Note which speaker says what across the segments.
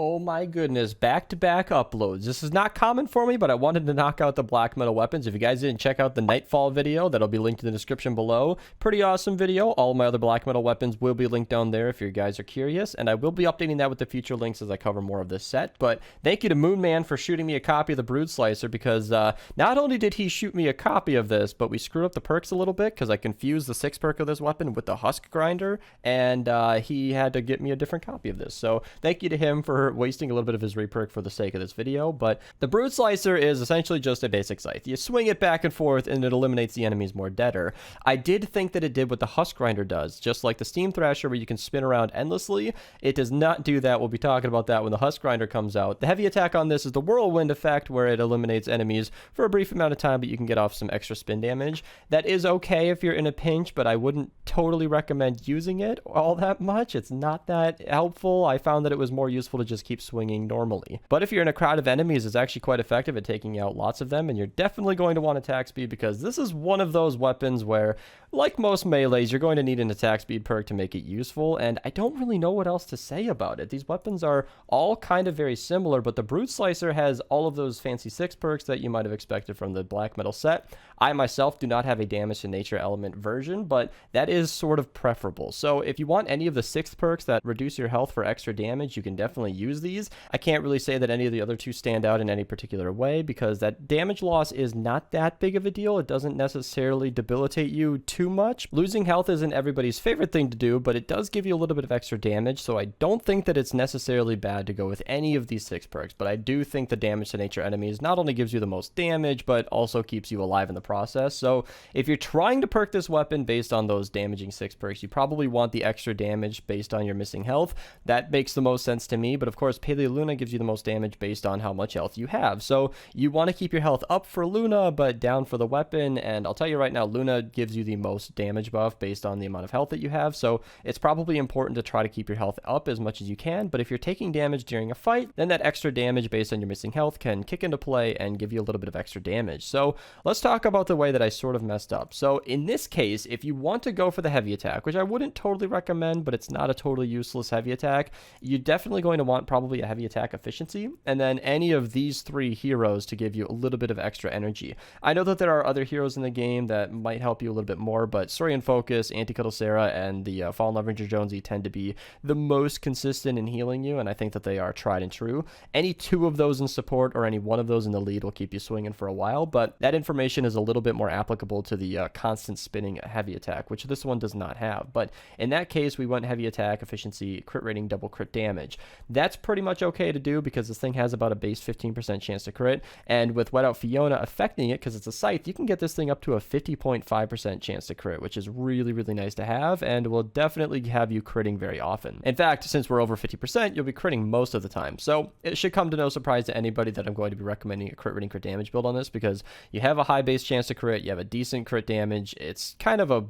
Speaker 1: Oh my goodness, back-to-back uploads. This is not common for me, but I wanted to knock out the black metal weapons. If you guys didn't check out the Nightfall video, that'll be linked in the description below. Pretty awesome video. All my other black metal weapons will be linked down there if you guys are curious, and I will be updating that with the future links as I cover more of this set. But thank you to Moonman for shooting me a copy of the Brood Slicer, because not only did he shoot me a copy of this, but we screwed up the perks a little bit, because I confused the 6 perk of this weapon with the Husk Grinder, and he had to get me a different copy of this. So thank you to him for wasting a little bit of his reperk for the sake of this video. But the Brood Slicer is essentially just a basic scythe. You swing it back and forth and it eliminates the enemies more deader. I did think that it did what the Husk Grinder does, just like the Steam Thrasher where you can spin around endlessly. It does not do that. We'll be talking about that when the Husk Grinder comes out. The heavy attack on this is the Whirlwind effect, where it eliminates enemies for a brief amount of time, but you can get off some extra spin damage. That is okay if you're in a pinch, but I wouldn't totally recommend using it all that much. It's not that helpful. I found that it was more useful to just keep swinging normally. But if you're in a crowd of enemies, it's actually quite effective at taking out lots of them, and you're definitely going to want attack speed, because this is one of those weapons where, like most melees, you're going to need an attack speed perk to make it useful, and I don't really know what else to say about it. These weapons are all kind of very similar, but the Brood Slicer has all of those fancy 6 perks that you might have expected from the black metal set. I myself do not have a damage to nature element version, but that is sort of preferable. So if you want any of the 6 perks that reduce your health for extra damage, you can definitely use these. I can't really say that any of the other 2 stand out in any particular way, because that damage loss is not that big of a deal. It doesn't necessarily debilitate you too much. Losing health isn't everybody's favorite thing to do, but it does give you a little bit of extra damage, so I don't think that it's necessarily bad to go with any of these 6 perks. But I do think the damage to nature enemies not only gives you the most damage, but also keeps you alive in the process. So if you're trying to perk this weapon based on those damaging 6 perks, you probably want the extra damage based on your missing health. That makes the most sense to me, but of course Paleo Luna gives you the most damage based on how much health you have. So you want to keep your health up for Luna, but down for the weapon, and I'll tell you right now, Luna gives you the most damage buff based on the amount of health that you have, so it's probably important to try to keep your health up as much as you can. But if you're taking damage during a fight, then that extra damage based on your missing health can kick into play and give you a little bit of extra damage. So let's talk about the way that I sort of messed up. So in this case, if you want to go for the heavy attack, which I wouldn't totally recommend, but it's not a totally useless heavy attack, you're definitely going to want probably a heavy attack efficiency, and then any of these 3 heroes to give you a little bit of extra energy. I know that there are other heroes in the game that might help you a little bit more, but Sorian Focus, Anti-Cuddle Sarah, and the Fallen Avenger Jonesy tend to be the most consistent in healing you, and I think that they are tried and true. Any 2 of those in support or any 1 of those in the lead will keep you swinging for a while, but that information is a little bit more applicable to the constant spinning heavy attack, which this one does not have. But in that case, we went heavy attack, efficiency, crit rating, double crit damage. That's pretty much okay to do, because this thing has about a base 15% chance to crit, and with Wet Out Fiona affecting it, because it's a scythe, you can get this thing up to a 50.5% chance to crit, which is really, really nice to have, and will definitely have you critting very often. In fact, since we're over 50%, you'll be critting most of the time. So it should come to no surprise to anybody that I'm going to be recommending a crit rating, crit damage build on this, because you have a high base chance to crit, you have a decent crit damage. It's kind of a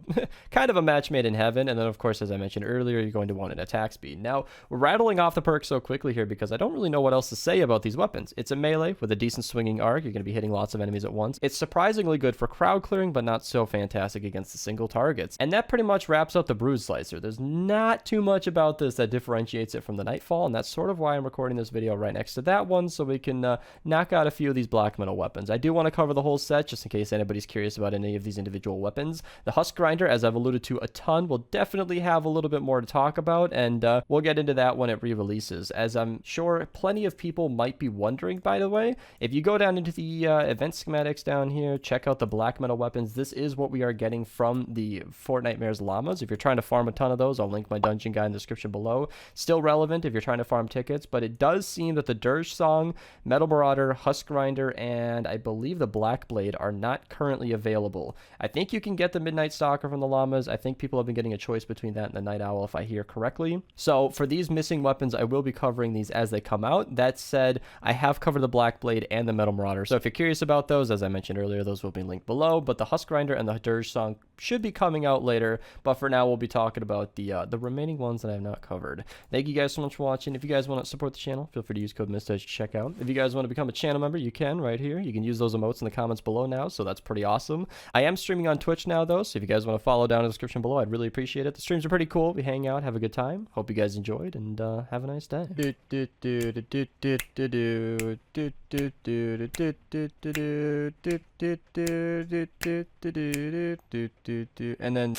Speaker 1: kind of a match made in heaven. And then of course, as I mentioned earlier, you're going to want an attack speed. Now, we're rattling off the perks so quickly here because I don't really know what else to say about these weapons. It's a melee with a decent swinging arc. You're going to be hitting lots of enemies at once. It's surprisingly good for crowd clearing, but not so fantastic against the single targets. And that pretty much wraps up the Brood Slicer. There's not too much about this that differentiates it from the Nightfall, and that's sort of why I'm recording this video right next to that one, so we can knock out a few of these black metal weapons. I do want to cover the whole set just in case anybody's curious about any of these individual weapons. The Husk Grinder, as I've alluded to a ton, will definitely have a little bit more to talk about, and we'll get into that when it re-releases, as I'm sure plenty of people might be wondering. By the way, if you go down into the event schematics down here, check out the black metal weapons. This is what we are getting from the Fortnite llamas. If you're trying to farm a ton of those, I'll link my dungeon guide in the description below. Still relevant if you're trying to farm tickets, but it does seem that the Dirge Song, Metal Marauder, Husk Grinder, and I believe the Black Blade are not currently available. I think you can get the Midnight Stalker from the llamas. I think people have been getting a choice between that and the Night Owl, if I hear correctly. So for these missing weapons, I will be covering these as they come out. That said, I have covered the Black Blade and the Metal Marauder, so if you're curious about those, as I mentioned earlier, those will be linked below. But the Husk Grinder and the Dirge Song should be coming out later, but for now we'll be talking about the remaining ones that I have not covered. Thank you guys so much for watching. If you guys want to support the channel, feel free to use code Mista to check out. If you guys want to become a channel member, you can right here. You can use those emotes in the comments below now, so that's pretty awesome. I am streaming on Twitch now though, so if you guys want to follow down in the description below, I'd really appreciate it. The streams are pretty cool. We hang out, have a good time. Hope you guys enjoyed, and have a nice day. And then